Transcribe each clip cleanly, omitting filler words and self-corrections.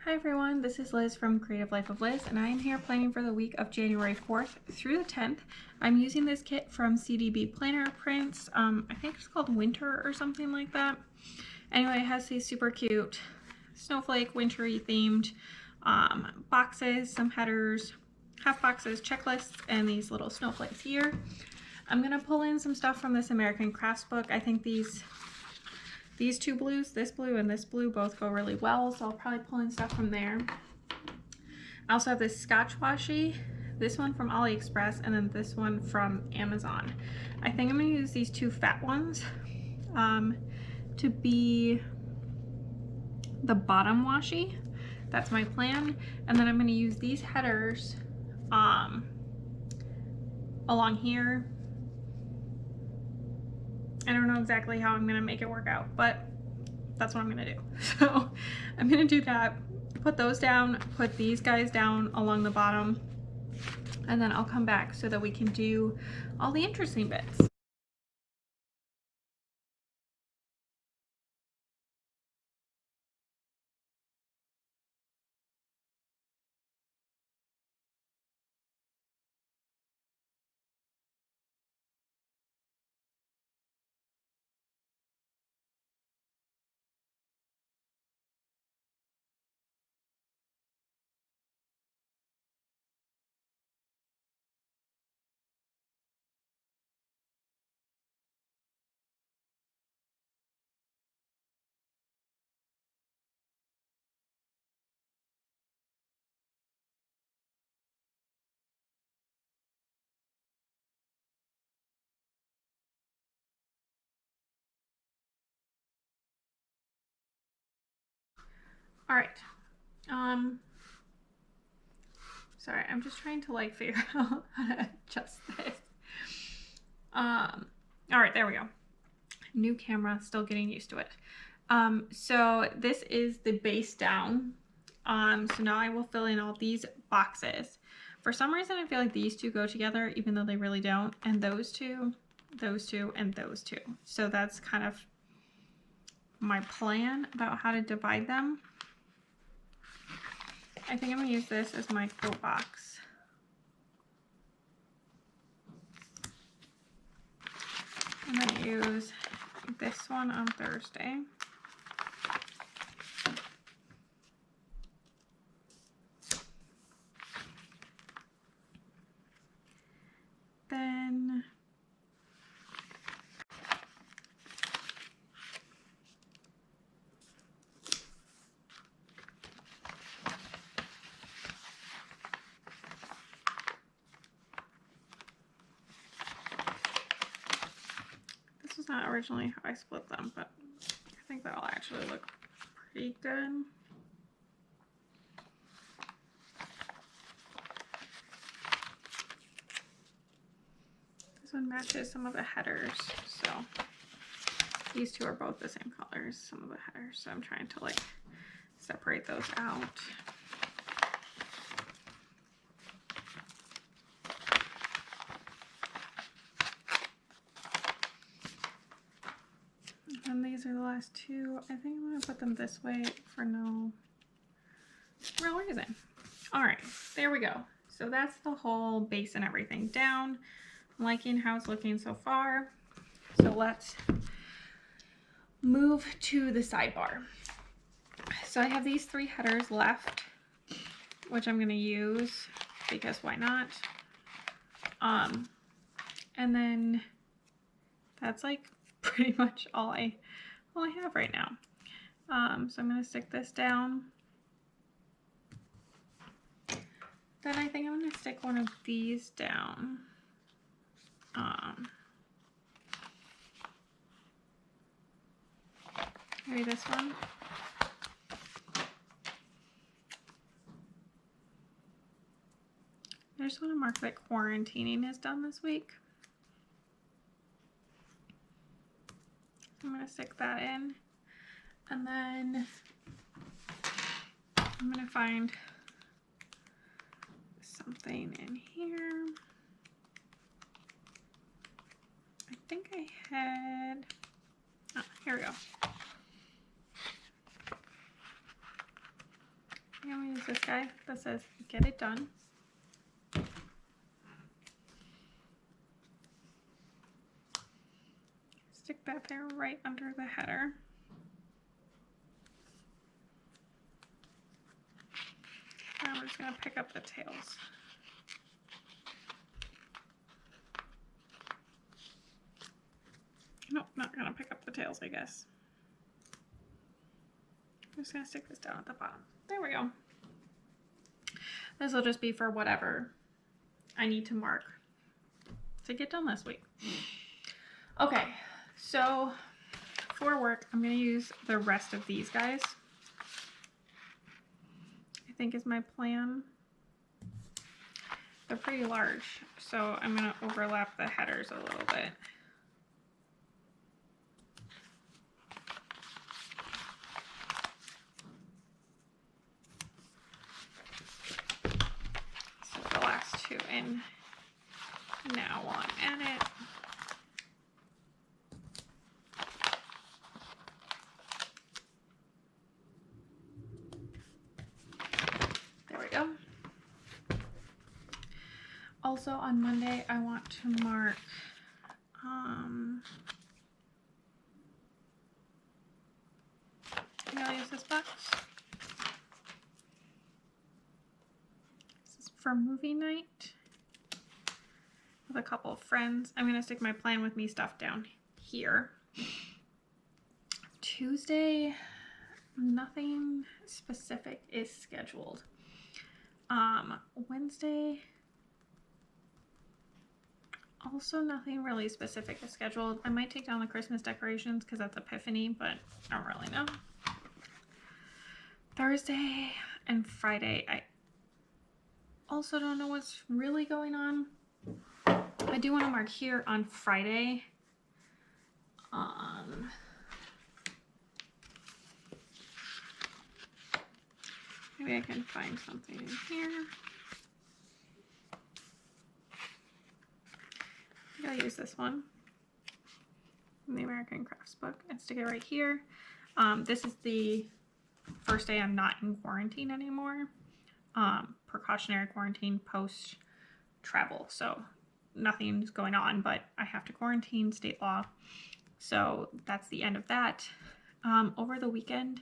Hi everyone, this is Liz from Creative Life of Liz, and I am here planning for the week of January 4th through the 10th. I'm using this kit from CDB Planner Prints. I think it's called Winter or something like that. Anyway, it has these super cute snowflake, wintry themed boxes, some headers, half boxes, checklists, and these little snowflakes here. I'm going to pull in some stuff from this American Crafts book. I think these two blues, this blue and this blue, both go really well, so I'll probably pull in stuff from there. I also have this Scotch washi, this one from AliExpress, and then this one from Amazon. I think I'm going to use these two fat ones to be the bottom washi. That's my plan. And then I'm going to use these headers along here. I don't know exactly how I'm going to make it work out, but that's what I'm going to do. So I'm going to do that, put those down, put these guys down along the bottom, and then I'll come back so that we can do all the interesting bits. All right. Sorry, I'm just trying to like figure out how to adjust this. All right, there we go. New camera, still getting used to it. So this is the base down. So now I will fill in all these boxes. For some reason, I feel like these two go together, even though they really don't. And those two, and those two. So that's kind of my plan about how to divide them. I think I'm gonna use this as my quote box. I'm gonna use this one on Thursday. Then this was not originally how I split them, but I think that'll actually look pretty good. This one matches some of the headers, so these two are both the same colors, some of the headers, so I'm trying to like separate those out. And these are the last two. I think I'm going to put them this way for no real reason. All right, there we go. So that's the whole base and everything down. I'm liking how it's looking so far. So let's move to the sidebar. So I have these three headers left, which I'm going to use because why not? And then that's like pretty much all I have right now. So I'm going to stick this down. Then I think I'm going to stick one of these down. Maybe this one. I just want to mark that quarantining is done this week. I'm going to stick that in. And then I'm going to find something in here. I think I had, oh, here we go. I'm going to use this guy that says "Get It Done." Stick that there right under the header. And I'm just going to pick up the tails. Nope, not going to pick up the tails, I guess. I'm just going to stick this down at the bottom. There we go. This will just be for whatever I need to mark to get done this week. Okay, so for work, I'm going to use the rest of these guys. I think is my plan. They're pretty large, so I'm going to overlap the headers a little bit. So the last two in now on edit. Also on Monday, I want to mark I'm gonna use this box. This is for movie night with a couple of friends. I'm gonna stick my plan with me stuff down here. Tuesday, nothing specific is scheduled. Wednesday, also nothing really specific is scheduled. I might take down the Christmas decorations because that's Epiphany, but I don't really know. Thursday and Friday, I also don't know what's really going on. I do want to mark here on Friday. Maybe I can find something in here. I think I'll use this one from the American Crafts book and stick it right here. This is the first day I'm not in quarantine anymore. Precautionary quarantine post travel. So nothing's going on, but I have to quarantine, state law. So that's the end of that. Over the weekend,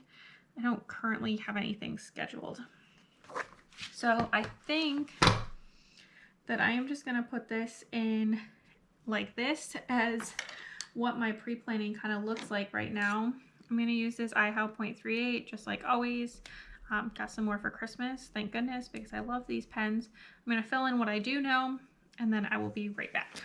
I don't currently have anything scheduled. So I think that I am just gonna put this in like this as what my pre-planning kind of looks like right now. I'm going to use this iHow 0.38 just like always. Got some more for Christmas, thank goodness, because I love these pens. I'm going to fill in what I do know, and then I will be right back.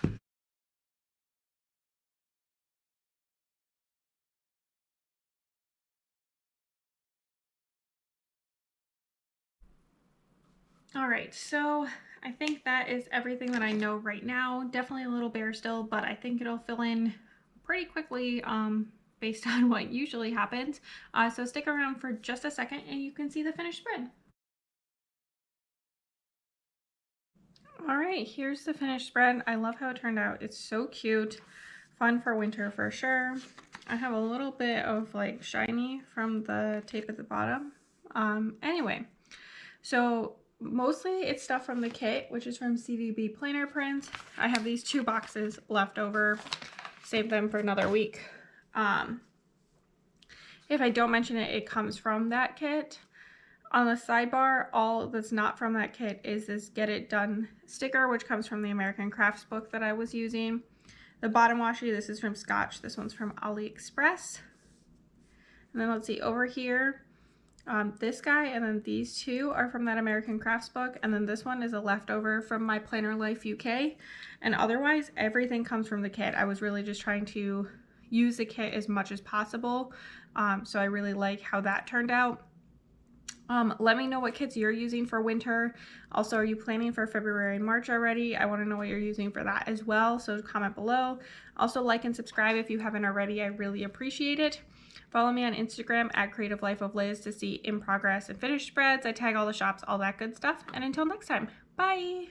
All right, so I think that is everything that I know right now. Definitely a little bare still, but I think it'll fill in pretty quickly based on what usually happens. So stick around for just a second and you can see the finished spread. All right, here's the finished spread. I love how it turned out. It's so cute. Fun for winter for sure. I have a little bit of like shiny from the tape at the bottom. Anyway, so mostly it's stuff from the kit, which is from CDB Planner Prints. I have these 2 boxes left over. Save them for another week. If I don't mention it, it comes from that kit. On the sidebar, all that's not from that kit is this Get It Done sticker, which comes from the American Crafts book that I was using. The bottom washi, this is from Scotch. This one's from AliExpress. And then let's see, over here, this guy and then these 2 are from that American Crafts book. And then this one is a leftover from my Planner Life UK. And otherwise, everything comes from the kit. I was really just trying to use the kit as much as possible. So I really like how that turned out. Let me know what kits you're using for winter. Also, are you planning for February and March already? I want to know what you're using for that as well. So comment below. Also, like and subscribe if you haven't already. I really appreciate it. Follow me on Instagram at Creative Life of Liz to see in progress and finished spreads. I tag all the shops, all that good stuff. And until next time, bye.